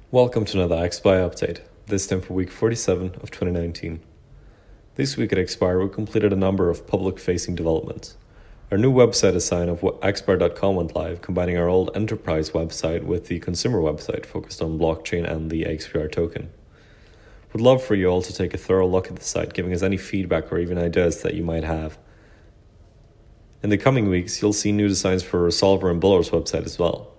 Welcome to another aXpire update, this time for week 47 of 2019. This week at aXpire, we completed a number of public-facing developments. Our new website design of aXpire.com went live, combining our old enterprise website with the consumer website focused on blockchain and the aXpire token. Would love for you all to take a thorough look at the site, giving us any feedback or even ideas that you might have. In the coming weeks, you'll see new designs for Resolver and Bilr's website as well.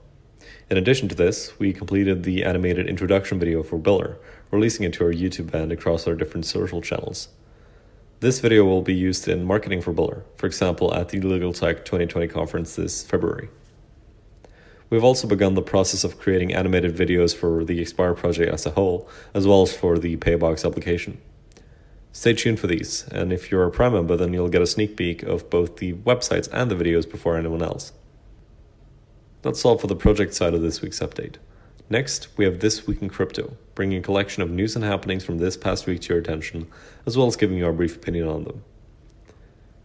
In addition to this, we completed the animated introduction video for Bilr, releasing it to our YouTube and across our different social channels. This video will be used in marketing for Bilr, for example at the Legal Tech 2020 conference this February. We've also begun the process of creating animated videos for the aXpire project as a whole, as well as for the Paybox application. Stay tuned for these, and if you're a Prime member, then you'll get a sneak peek of both the websites and the videos before anyone else. That's all for the project side of this week's update. Next, we have This Week in Crypto, bringing a collection of news and happenings from this past week to your attention, as well as giving you our brief opinion on them.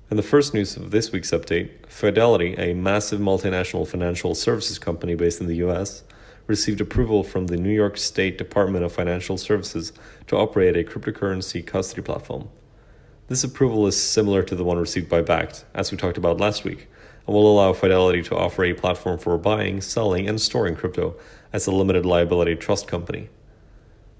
In the first news of this week's update, Fidelity, a massive multinational financial services company based in the US, received approval from the New York State Department of Financial Services to operate a cryptocurrency custody platform. This approval is similar to the one received by Bakkt, as we talked about last week, and will allow Fidelity to offer a platform for buying, selling, and storing crypto as a limited liability trust company.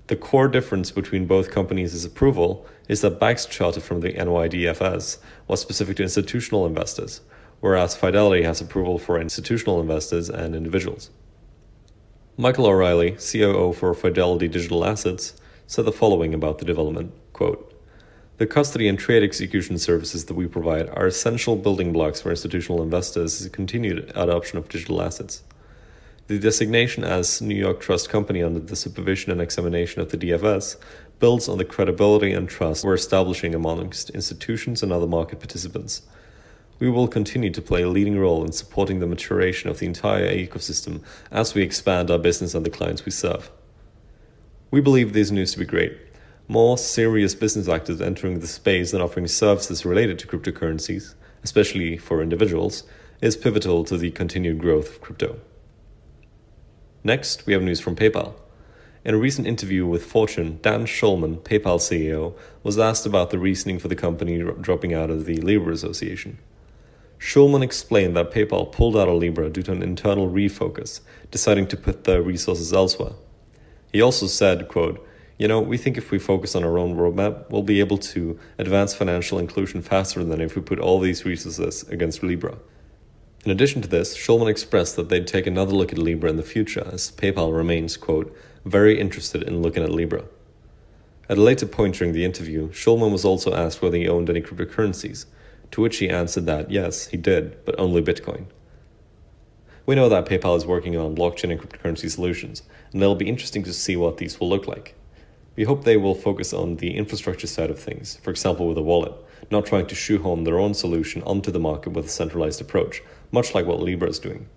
The core difference between both companies' approval is that Bakkt's charter from the NYDFS was specific to institutional investors, whereas Fidelity has approval for institutional investors and individuals. Michael O'Reilly, COO for Fidelity Digital Assets, said the following about the development, quote, "The custody and trade execution services that we provide are essential building blocks for institutional investors' continued adoption of digital assets. The designation as New York Trust Company under the supervision and examination of the DFS builds on the credibility and trust we're establishing amongst institutions and other market participants. We will continue to play a leading role in supporting the maturation of the entire ecosystem as we expand our business and the clients we serve." We believe this news to be great. More serious business actors entering the space and offering services related to cryptocurrencies, especially for individuals, is pivotal to the continued growth of crypto. Next, we have news from PayPal. In a recent interview with Fortune, Dan Schulman, PayPal CEO, was asked about the reasoning for the company dropping out of the Libra Association. Schulman explained that PayPal pulled out of Libra due to an internal refocus, deciding to put their resources elsewhere. He also said, quote, "We think if we focus on our own roadmap, we'll be able to advance financial inclusion faster than if we put all these resources against Libra." In addition to this, Schulman expressed that they'd take another look at Libra in the future, as PayPal remains, quote, "very interested in looking at Libra." At a later point during the interview, Schulman was also asked whether he owned any cryptocurrencies, to which he answered that yes, he did, but only Bitcoin. We know that PayPal is working on blockchain and cryptocurrency solutions, and it'll be interesting to see what these will look like. We hope they will focus on the infrastructure side of things, for example with a wallet, not trying to shoehorn their own solution onto the market with a centralized approach, much like what Libra is doing.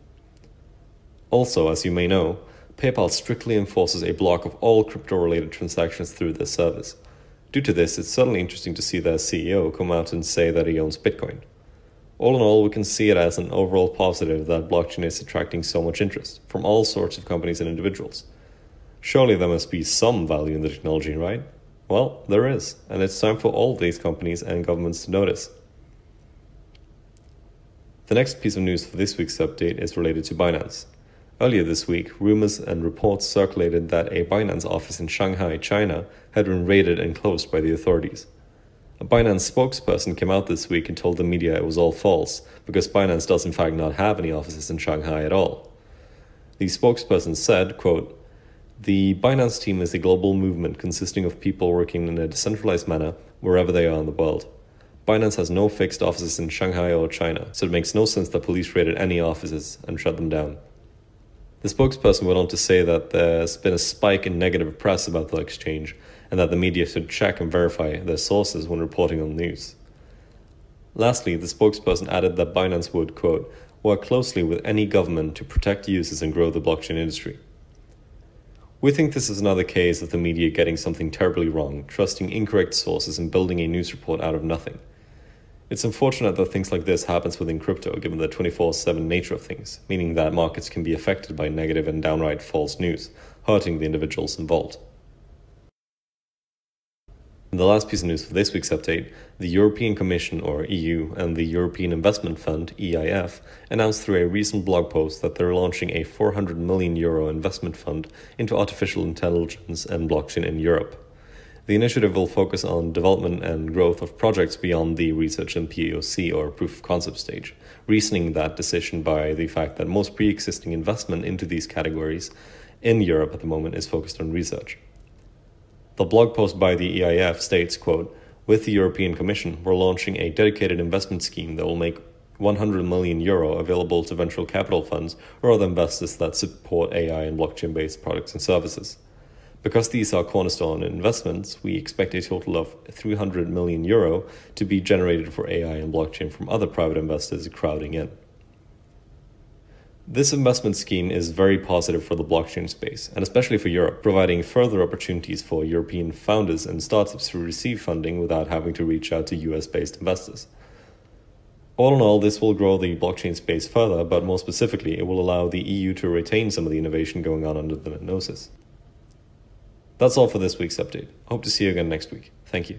Also, as you may know, PayPal strictly enforces a block of all crypto-related transactions through their service. Due to this, it's certainly interesting to see their CEO come out and say that he owns Bitcoin. All in all, we can see it as an overall positive that blockchain is attracting so much interest from all sorts of companies and individuals. Surely there must be some value in the technology, right? Well, there is, and it's time for all of these companies and governments to notice. The next piece of news for this week's update is related to Binance. Earlier this week, rumors and reports circulated that a Binance office in Shanghai, China, had been raided and closed by the authorities. A Binance spokesperson came out this week and told the media it was all false, because Binance does in fact not have any offices in Shanghai at all. The spokesperson said, quote, "The Binance team is a global movement consisting of people working in a decentralized manner wherever they are in the world. Binance has no fixed offices in Shanghai or China, so it makes no sense that police raided any offices and shut them down." The spokesperson went on to say that there's been a spike in negative press about the exchange, and that the media should check and verify their sources when reporting on the news. Lastly, the spokesperson added that Binance would, quote, "work closely with any government to protect users and grow the blockchain industry." We think this is another case of the media getting something terribly wrong, trusting incorrect sources and building a news report out of nothing. It's unfortunate that things like this happens within crypto, given the 24/7 nature of things, meaning that markets can be affected by negative and downright false news, hurting the individuals involved. And the last piece of news for this week's update, the European Commission, or EU, and the European Investment Fund, EIF, announced through a recent blog post that they're launching a €400 million investment fund into artificial intelligence and blockchain in Europe. The initiative will focus on development and growth of projects beyond the research and POC, or proof of concept stage, reasoning that decision by the fact that most pre-existing investment into these categories in Europe at the moment is focused on research. The blog post by the EIF states, quote, "With the European Commission, we're launching a dedicated investment scheme that will make €100 million available to venture capital funds or other investors that support AI and blockchain-based products and services. Because these are cornerstone investments, we expect a total of €300 million to be generated for AI and blockchain from other private investors crowding in." This investment scheme is very positive for the blockchain space, and especially for Europe, providing further opportunities for European founders and startups to receive funding without having to reach out to US-based investors. All in all, this will grow the blockchain space further, but more specifically, it will allow the EU to retain some of the innovation going on under the noses. That's all for this week's update. I hope to see you again next week. Thank you.